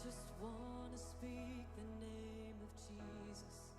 just want to speak the name of Jesus.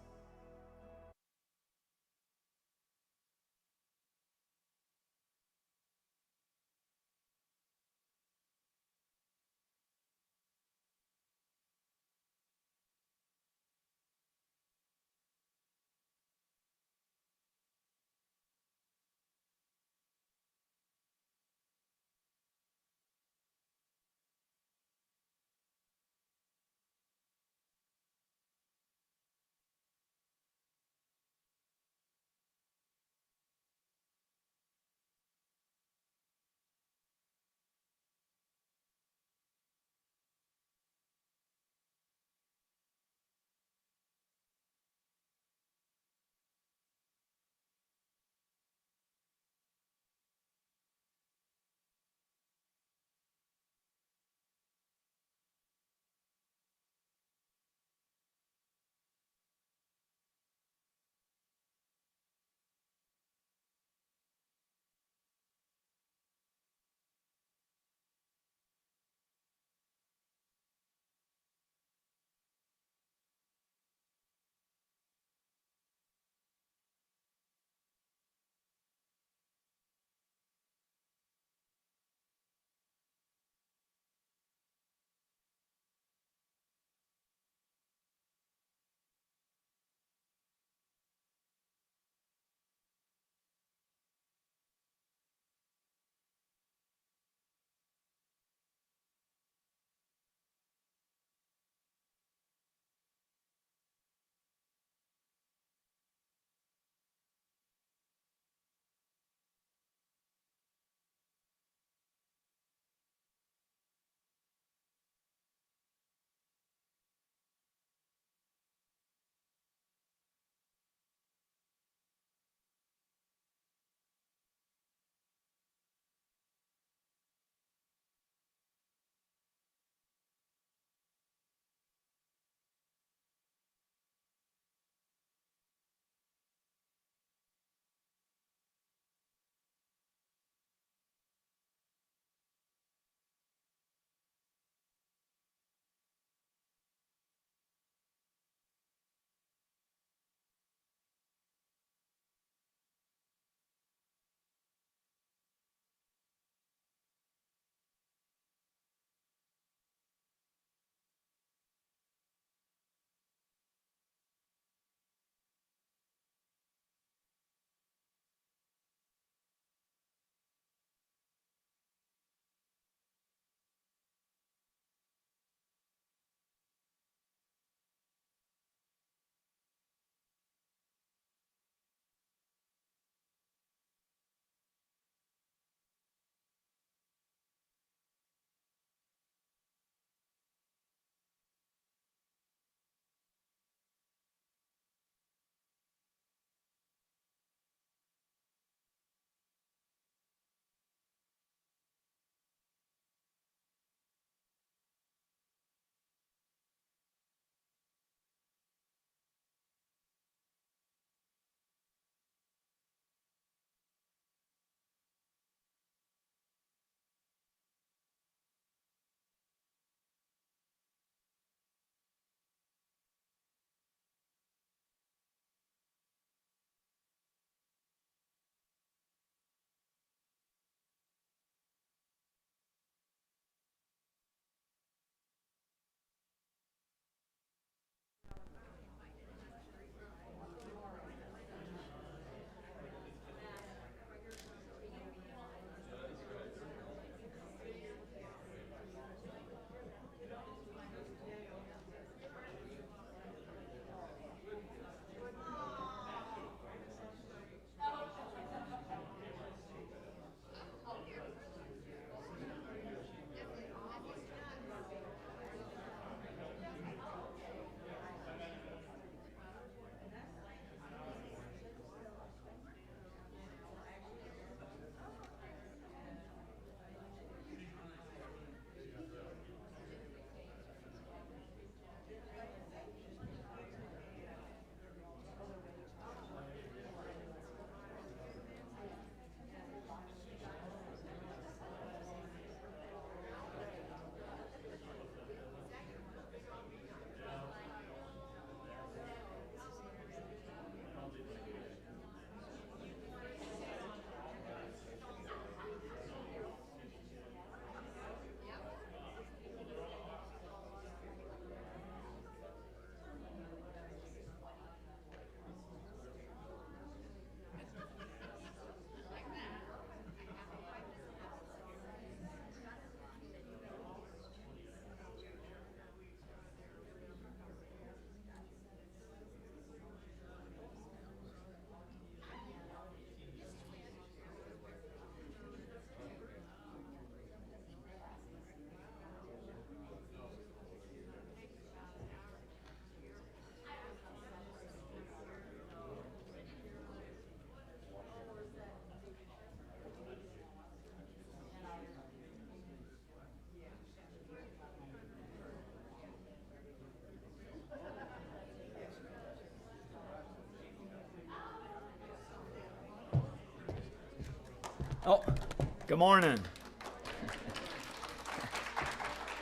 Good morning.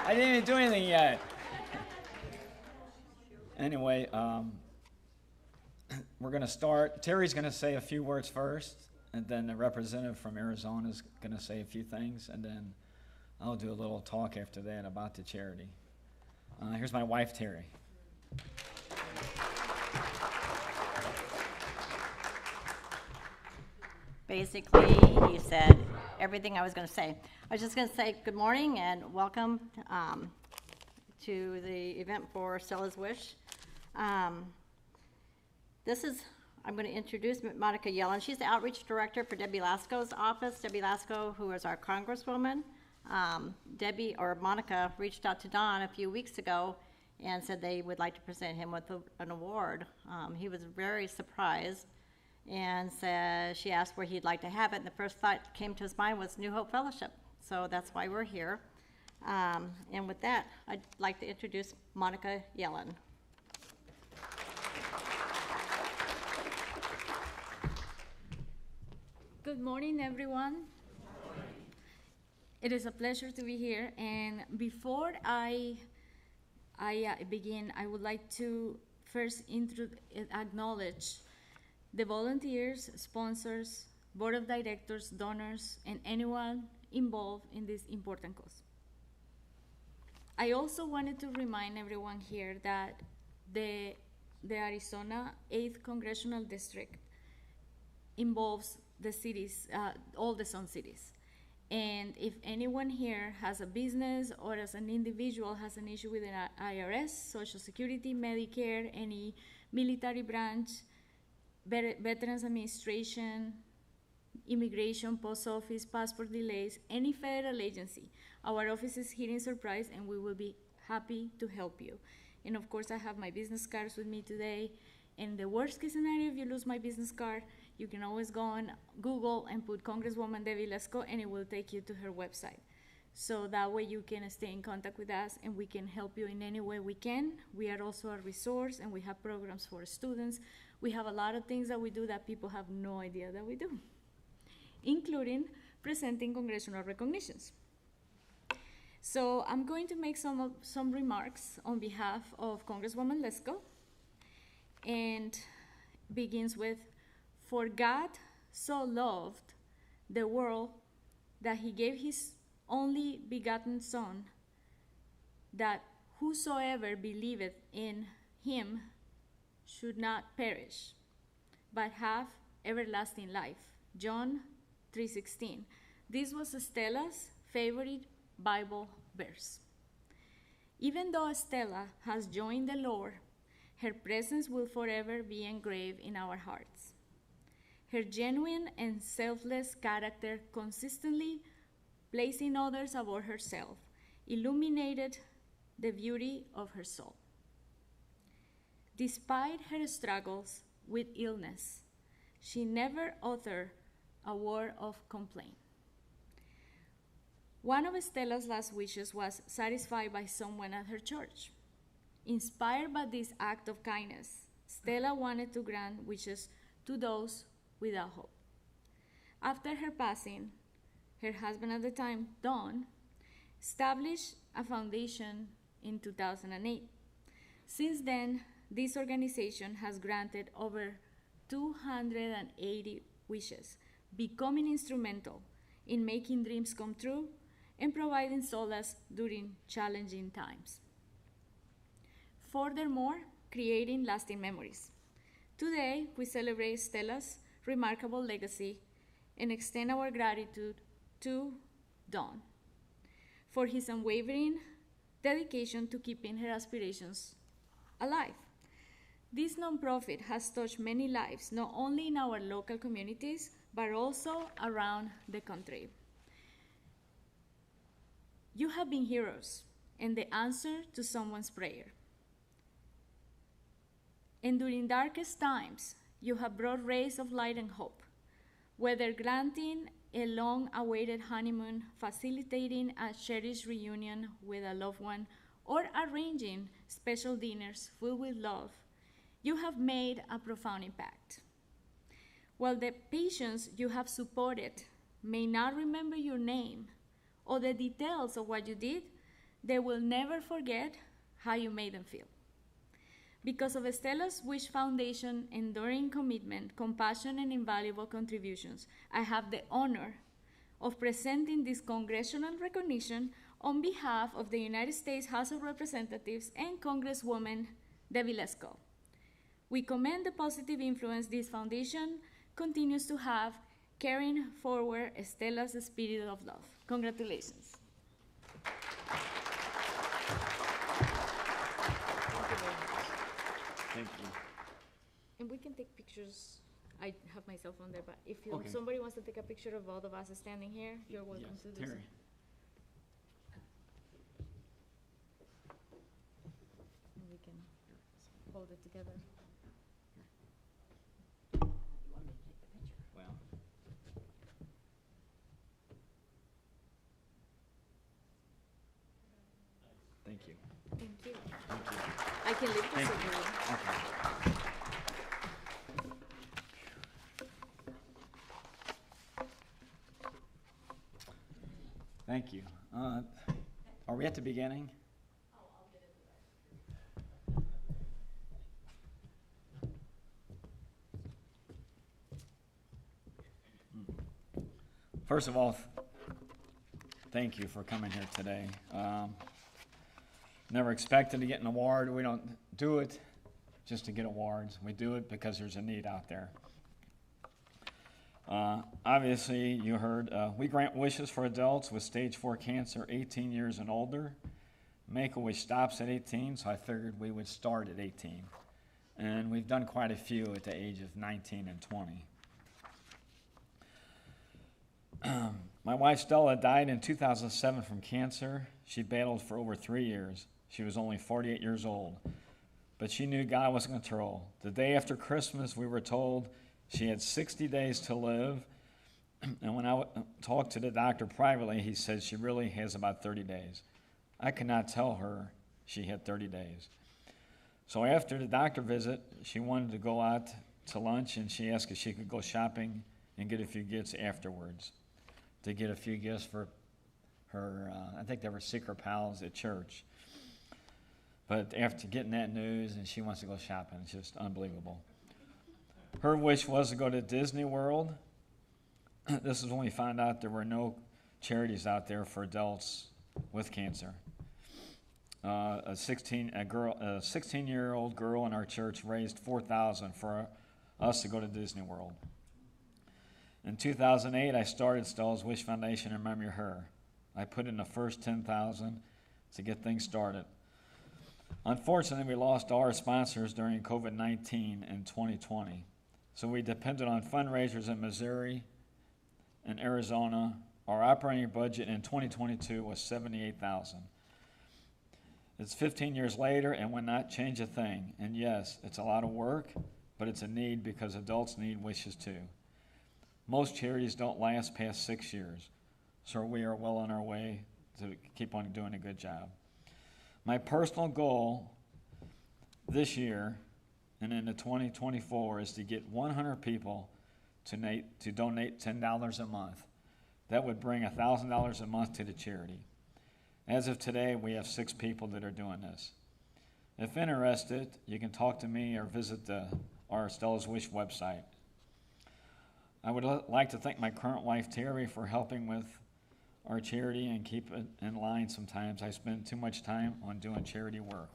I didn't even do anything yet. Anyway, we're going to start. Terry's going to say a few words first, and then the representative from Arizona is going to say a few things, and then I'll do a little talk after that about the charity. Here's my wife, Terry. Basically, he said everything I was going to say. I was just going to say good morning and welcome to the event for Stella's Wish. I'm going to introduce Monica Yellen. She's the outreach director for Debbie Lasko's office. Debbie Lasko, who is our congresswoman. Monica reached out to Don a few weeks ago and said they would like to present him with an award. He was very surprised and said, she asked where he'd like to have it, and the first thought that came to his mind was New Hope Fellowship. So that's why we're here. And with that, I'd like to introduce Monica Yellen. Good morning, everyone. It is a pleasure to be here. And before I begin, I would like to first acknowledge the volunteers, sponsors, board of directors, donors, and anyone involved in this important cause. I also wanted to remind everyone here that the Arizona 8th Congressional District involves the cities, all the Sun cities. And if anyone here has a business or as an individual has an issue with an IRS, Social Security, Medicare, any military branch, Veterans Administration, Immigration, Post Office, passport delays, any federal agency, our office is here in Surprise and we will be happy to help you. And of course, I have my business cards with me today. In the worst case scenario, if you lose my business card, you can always go on Google and put Congresswoman Debbie Lesko and it will take you to her website. So that way you can stay in contact with us and we can help you in any way we can. We are also a resource and we have programs for students. We have a lot of things that we do that people have no idea that we do, including presenting congressional recognitions. So I'm going to make some remarks on behalf of Congresswoman Lesko, and begins with, for God so loved the world that he gave his only begotten Son, that whosoever believeth in him should not perish, but have everlasting life. John 3:16. This was Stella's favorite Bible verse. Even though Stella has joined the Lord, her presence will forever be engraved in our hearts. Her genuine and selfless character, consistently placing others above herself, illuminated the beauty of her soul. Despite her struggles with illness, she never uttered a word of complaint. One of Stella's last wishes was satisfied by someone at her church. Inspired by this act of kindness, Stella wanted to grant wishes to those without hope. After her passing, her husband at the time, Don, established a foundation in 2008. Since then, this organization has granted over 280 wishes, becoming instrumental in making dreams come true and providing solace during challenging times. Furthermore, creating lasting memories. Today, we celebrate Stella's remarkable legacy and extend our gratitude to Don for his unwavering dedication to keeping her aspirations alive. This nonprofit has touched many lives, not only in our local communities, but also around the country. You have been heroes and the answer to someone's prayer. And during darkest times, you have brought rays of light and hope, whether granting a long-awaited honeymoon, facilitating a cherished reunion with a loved one, or arranging special dinners filled with love. You have made a profound impact. While the patients you have supported may not remember your name or the details of what you did, they will never forget how you made them feel. Because of Stella's Wish Foundation enduring commitment, compassion, and invaluable contributions, I have the honor of presenting this congressional recognition on behalf of the United States House of Representatives and Congresswoman Debbie Lesko. We commend the positive influence this foundation continues to have, carrying forward Stella's spirit of love. Congratulations. Thank you. And we can take pictures. I have my cell phone there, but if Okay. somebody wants to take a picture of both of us standing here, you're welcome Yes, to do so. Terry. And we can hold it together. Well, thank you. Thank you. Thank you. I can leave this Thank with you. you. Okay. Thank you. Are we at the beginning? First of all, thank you for coming here today. Never expected to get an award. We don't do it just to get awards. We do it because there's a need out there. Obviously, you heard, we grant wishes for adults with stage 4 cancer 18 years and older. Make-A-Wish stops at 18, so I figured we would start at 18. And we've done quite a few at the age of 19 and 20. My wife Stella died in 2007 from cancer. She battled for over 3 years. She was only 48 years old, but she knew God was in control. The day after Christmas, we were told she had 60 days to live, and when I talked to the doctor privately, he said she really has about 30 days. I could not tell her she had 30 days. So after the doctor visit, she wanted to go out to lunch, and she asked if she could go shopping and get a few gifts afterwards. To get a few gifts for her, I think they were secret pals at church. But after getting that news, and she wants to go shopping, it's just unbelievable. Her wish was to go to Disney World. This is when we found out there were no charities out there for adults with cancer. A 16-year-old girl in our church raised $4,000 for us to go to Disney World. In 2008, I started Stella's Wish Foundation in memory of her. I put in the first $10,000 to get things started. Unfortunately, we lost all our sponsors during COVID-19 in 2020. So we depended on fundraisers in Missouri and Arizona. Our operating budget in 2022 was $78,000. It's 15 years later and would not change a thing. And yes, it's a lot of work, but it's a need because adults need wishes too. Most charities don't last past 6 years, so we are well on our way to keep on doing a good job. My personal goal this year and into 2024 is to get 100 people to donate $10 a month. That would bring $1,000 a month to the charity. As of today, we have 6 people that are doing this. If interested, you can talk to me or visit our Stella's Wish website. I would like to thank my current wife, Terry, for helping with our charity and keep it in line sometimes. I spend too much time on doing charity work.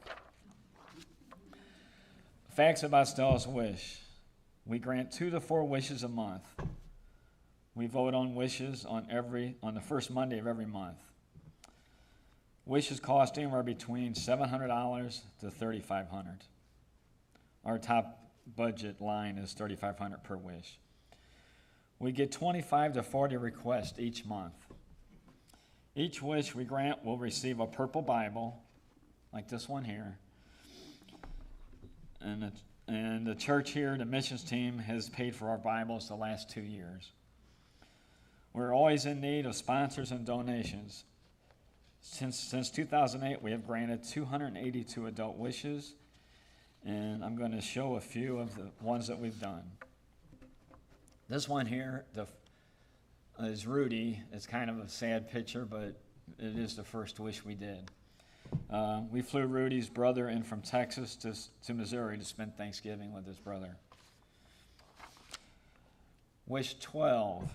Facts about Stella's Wish. We grant 2 to 4 wishes a month. We vote on wishes on the first Monday of every month. Wishes cost anywhere between $700 to $3,500. Our top budget line is $3,500 per wish. We get 25 to 40 requests each month. Each wish we grant will receive a purple Bible, like this one here. And the church here, the missions team, has paid for our Bibles the last 2 years. We're always in need of sponsors and donations. Since 2008, we have granted 282 adult wishes, and I'm going to show a few of the ones that we've done. This one here, is Rudy. It's kind of a sad picture, but it is the first wish we did. We flew Rudy's brother in from Texas to Missouri to spend Thanksgiving with his brother. Wish 12.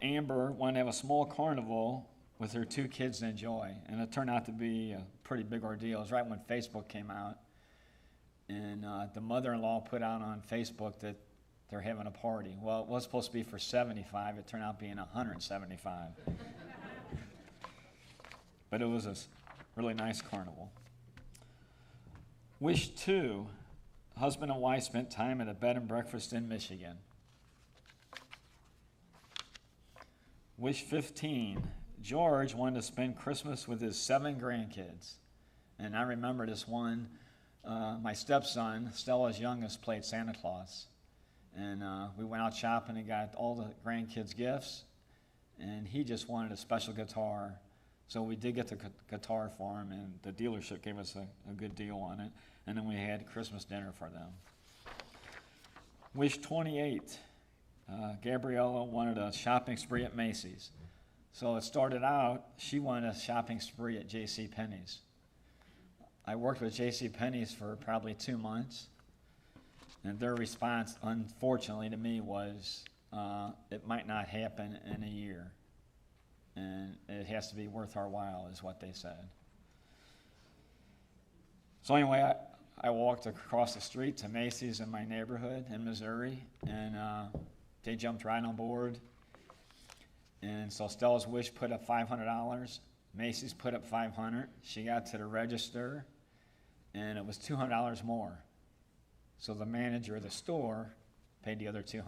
Amber wanted to have a small carnival with her 2 kids to enjoy, and it turned out to be a pretty big ordeal. It was right when Facebook came out, and the mother-in-law put out on Facebook that they're having a party. Well, it was supposed to be for 75. It turned out being 175. But it was a really nice carnival. Wish 2, husband and wife spent time at a bed and breakfast in Michigan. Wish 15, George wanted to spend Christmas with his 7 grandkids. And I remember this one, my stepson, Stella's youngest, played Santa Claus. And we went out shopping and got all the grandkids gifts. And he just wanted a special guitar. So we did get the guitar for him, and the dealership gave us a good deal on it. And then we had Christmas dinner for them. Wish 28. Gabriella wanted a shopping spree at Macy's. So it started out, she wanted a shopping spree at J.C. Penney's. I worked with J.C. Penney's for probably 2 months, and their response, unfortunately to me, was it might not happen in a year, and it has to be worth our while, is what they said. So anyway, I walked across the street to Macy's in my neighborhood in Missouri, and they jumped right on board. And so Stella's Wish put up $500. Macy's put up $500. She got to the register, and it was $200 more. So the manager of the store paid the other $200.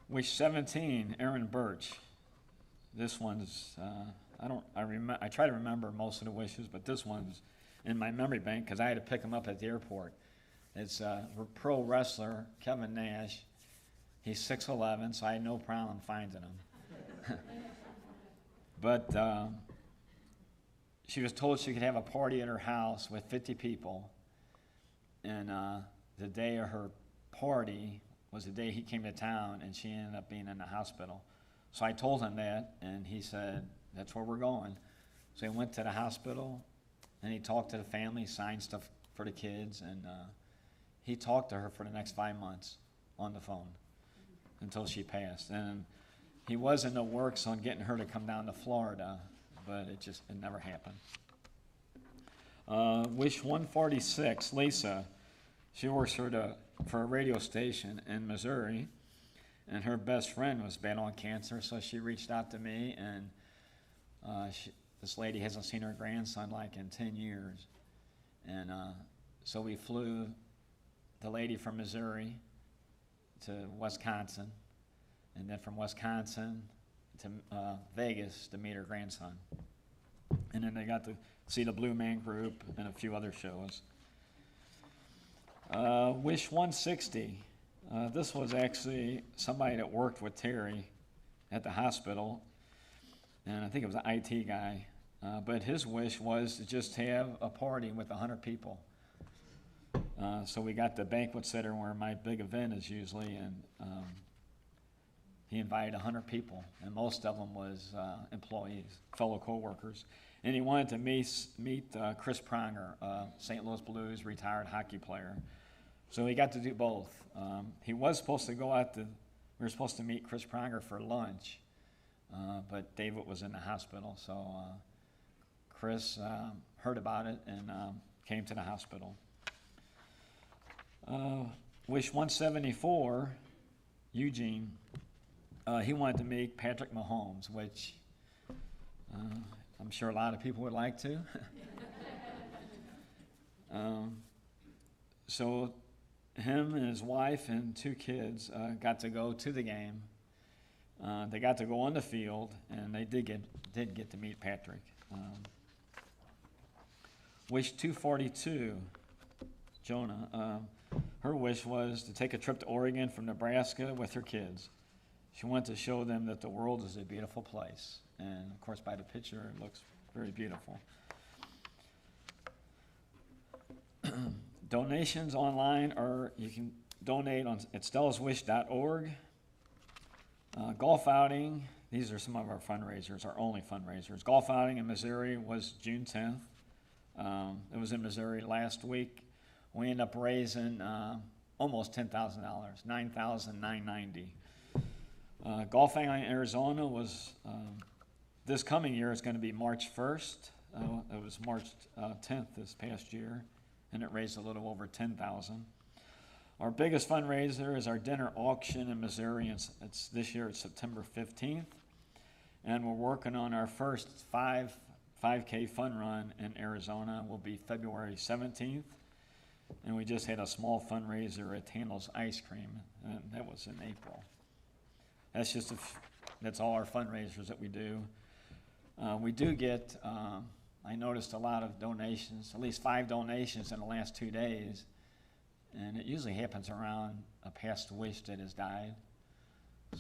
Wish 17, Aaron Birch. This one's I try to remember most of the wishes, but this one's in my memory bank because I had to pick him up at the airport. It's pro wrestler Kevin Nash. He's 6'11", so I had no problem finding him. But she was told she could have a party at her house with 50 people, and the day of her party was the day he came to town, and she ended up being in the hospital. So I told him that, and he said, that's where we're going. So he went to the hospital, and he talked to the family, signed stuff for the kids, and he talked to her for the next 5 months on the phone until she passed. And he was in the works on getting her to come down to Florida, but it never happened. Wish 146, Lisa. She works for a radio station in Missouri, and her best friend was battling cancer, so she reached out to me, and this lady hasn't seen her grandson like in 10 years. And so we flew the lady from Missouri to Wisconsin, and then from Wisconsin to Vegas to meet her grandson. And then they got to see the Blue Man Group and a few other shows. Wish 160. This was actually somebody that worked with Terry at the hospital, and I think it was an IT guy. But his wish was to just have a party with 100 people. So we got the banquet center where my big event is usually, and he invited 100 people, and most of them was employees, fellow coworkers. And he wanted to meet Chris Pronger, St. Louis Blues retired hockey player. So he got to do both. He was supposed to go out we were supposed to meet Chris Pronger for lunch, but David was in the hospital, so Chris heard about it and came to the hospital. Wish 174, Eugene. He wanted to meet Patrick Mahomes, which I'm sure a lot of people would like to. So him and his wife and 2 kids got to go to the game. They got to go on the field, and they did get to meet Patrick. Wish 242, Jonah. Her wish was to take a trip to Oregon from Nebraska with her kids. She wanted to show them that the world is a beautiful place. And, of course, by the picture, it looks very beautiful. Donations online, or you can donate at stellaswish.org. Golf outing, these are some of our fundraisers, our only fundraisers. Golf outing in Missouri was June 10th. It was in Missouri last week. We ended up raising almost $10,000, $9,990. Golfing in Arizona was, this coming year is going to be March 1st. It was March 10th this past year, and it raised a little over $10,000. Our biggest fundraiser is our dinner auction in Missouri. It's this year it's September 15th, and we're working on our first 5K fun run in Arizona. Will be February 17th, and we just had a small fundraiser at Handel's Ice Cream, and that was in April. That's all our fundraisers that we do. We do get, I noticed a lot of donations, at least 5 donations in the last 2 days. And it usually happens around a passed wish that has died.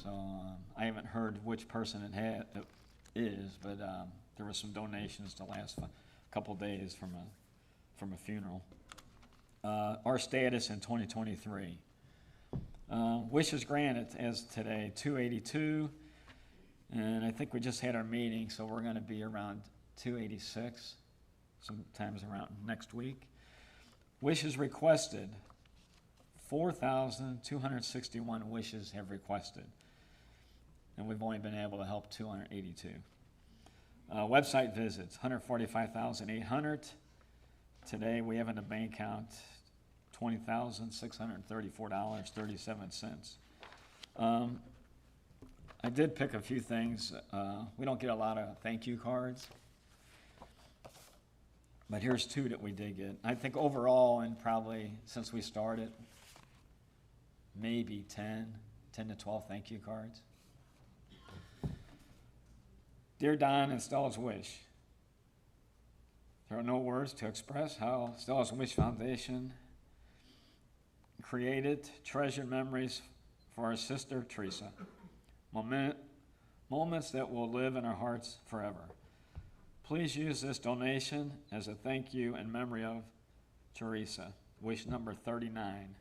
So I haven't heard which person it is, but there were some donations the last couple of days from a funeral. Our status in 2023. Wishes granted as today, 282. And I think we just had our meeting, so we're going to be around 286, sometimes around next week. Wishes requested. 4,261 wishes have requested, and we've only been able to help 282. Website visits, 145,800. Today we have in the bank account $20,634.37. I did pick a few things. We don't get a lot of thank you cards, but here's 2 that we did get. I think overall, and probably since we started, maybe 10 to 12 thank you cards. Dear Don and Stella's Wish, there are no words to express how Stella's Wish Foundation created treasured memories for our sister Teresa. Moments that will live in our hearts forever. Please use this donation as a thank you in memory of Teresa. Wish number 39.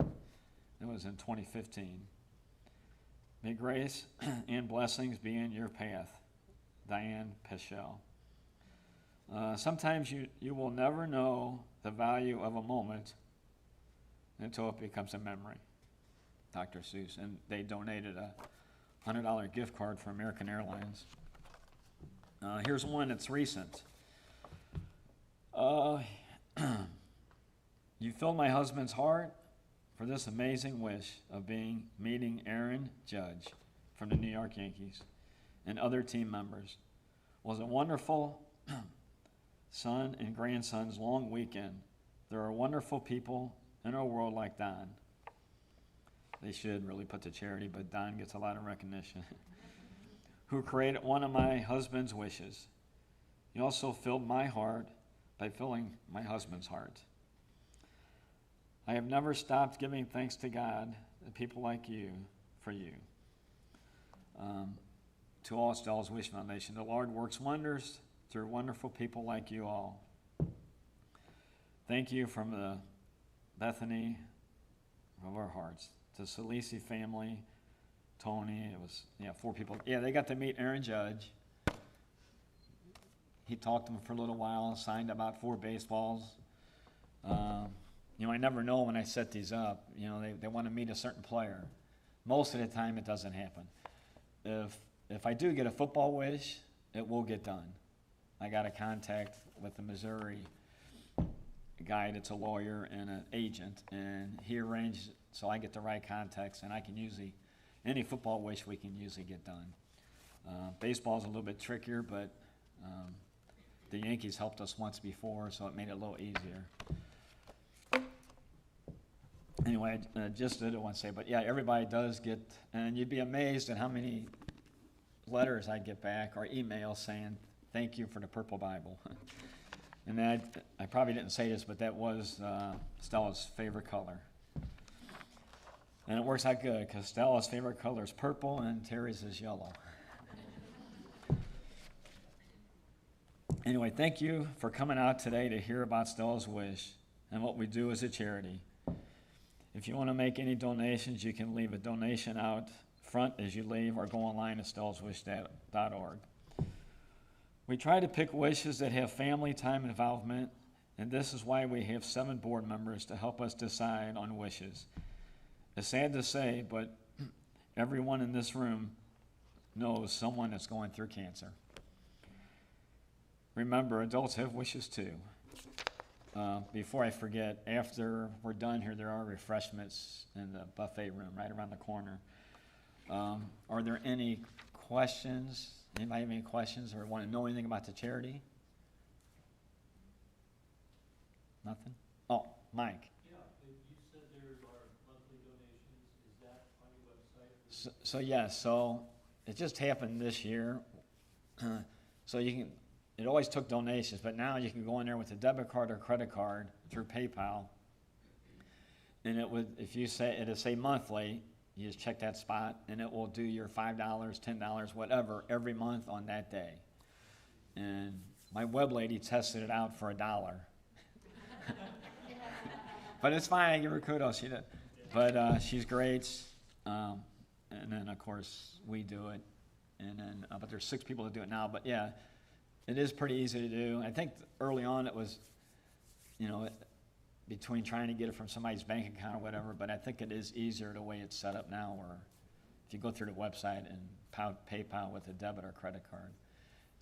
It was in 2015. May grace and blessings be in your path. Diane Peschel. Sometimes you will never know the value of a moment until it becomes a memory. Dr. Seuss. And they donated a $100 gift card for American Airlines. Here's one that's recent. You filled my husband's heart for this amazing wish of meeting Aaron Judge from the New York Yankees and other team members. Was a wonderful son and grandson's long weekend. There are wonderful people in our world like Don. They should really put to charity, but Don gets a lot of recognition. Who created one of my husband's wishes. He also filled my heart by filling my husband's heart. I have never stopped giving thanks to God and people like you for you. To all Stella's Wish Foundation, the Lord works wonders through wonderful people like you all. Thank you from the Bethany of our hearts. The Salisi family, Tony, it was 4 people. Yeah, they got to meet Aaron Judge. He talked to them for a little while, signed about 4 baseballs. I never know when I set these up. They want to meet a certain player. Most of the time, it doesn't happen. If I do get a football wish, it will get done. I got a contact with the Missouri guy that's a lawyer and an agent, and he arranged so I get the right contacts, and I can usually, any football wish we can usually get done. Baseball's a little bit trickier, but the Yankees helped us once before, so it made it a little easier. Anyway, I just did want to say, but yeah, everybody does get, and you'd be amazed at how many letters I get back or emails saying, thank you for the Purple Bible. And I probably didn't say this, but that was Stella's favorite color. And it works out good, because Stella's favorite color is purple and Terry's is yellow. Anyway, thank you for coming out today to hear about Stella's Wish and what we do as a charity. If you want to make any donations, you can leave a donation out front as you leave, or go online at stellaswish.org. We try to pick wishes that have family time involvement, and this is why we have 7 board members to help us decide on wishes. It's sad to say, but everyone in this room knows someone that's going through cancer. Remember, adults have wishes too. Before I forget, after we're done here, there are refreshments in the buffet room right around the corner. Are there any questions? Anybody have any questions or want to know anything about the charity? Nothing? Oh, Mike. Yeah, you said there are monthly donations. Is that on your website? So it just happened this year. So you can, it always took donations, but now you can go in there with a debit card or credit card through PayPal. And it would, if you say, it'll say monthly, you just check that spot and it will do your $5, $10, whatever, every month on that day. And my web lady tested it out for $1. But it's fine, I give her kudos, she did. But she's great. And then of course we do it. And then, but there's 6 people that do it now. But yeah, it is pretty easy to do. I think early on it was, between trying to get it from somebody's bank account or whatever, but I think it is easier the way it's set up now, where if you go through the website and PayPal with a debit or credit card.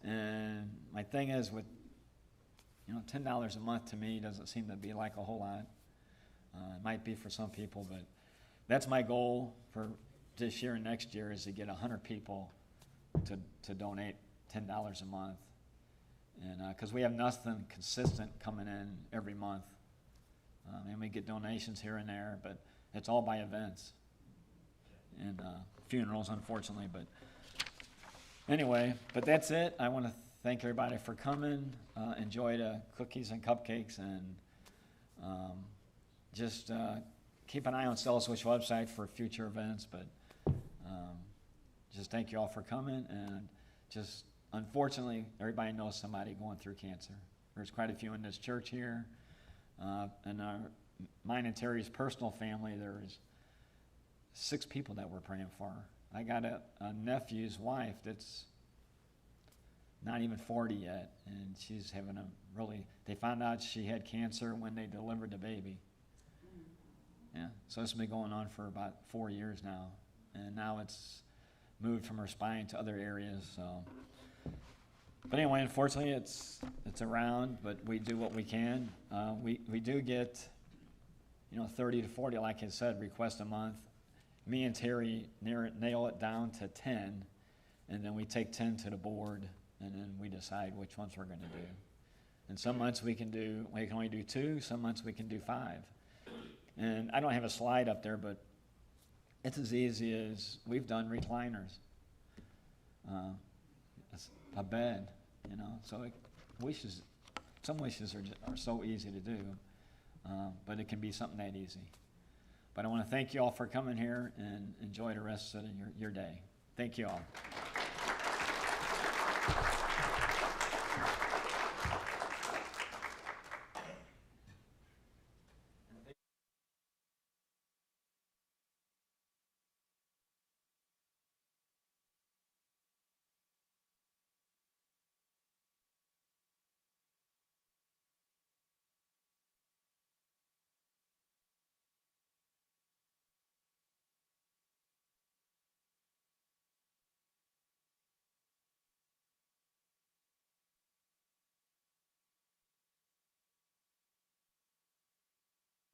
And my thing is with, $10 a month to me doesn't seem to be like a whole lot. It might be for some people, but that's my goal for this year and next year, is to get 100 people to donate $10 a month. And because we have nothing consistent coming in every month. And we get donations here and there, but it's all by events and funerals, unfortunately. But anyway, but that's it. I want to thank everybody for coming. Enjoy the cookies and cupcakes, and just keep an eye on Stella's Wish website for future events. But just thank you all for coming, and just unfortunately, everybody knows somebody going through cancer. There's quite a few in this church here. In mine and Terry's personal family, there's 6 people that we're praying for. I got a nephew's wife that's not even 40 yet, and she's having they found out she had cancer when they delivered the baby. Yeah, so it's been going on for about 4 years now, and now it's moved from her spine to other areas, so. But anyway, unfortunately, it's around, but we do what we can. We do get, 30 to 40, like I said, requests a month. Me and Terry nail it down to 10, and then we take 10 to the board, and then we decide which ones we're going to do. And some months we can only do 2. Some months we can do 5. And I don't have a slide up there, but it's as easy as we've done recliners. A bed, so some wishes are so easy to do, but it can be something that easy. But I want to thank you all for coming here, and enjoy the rest of your day. Thank you all.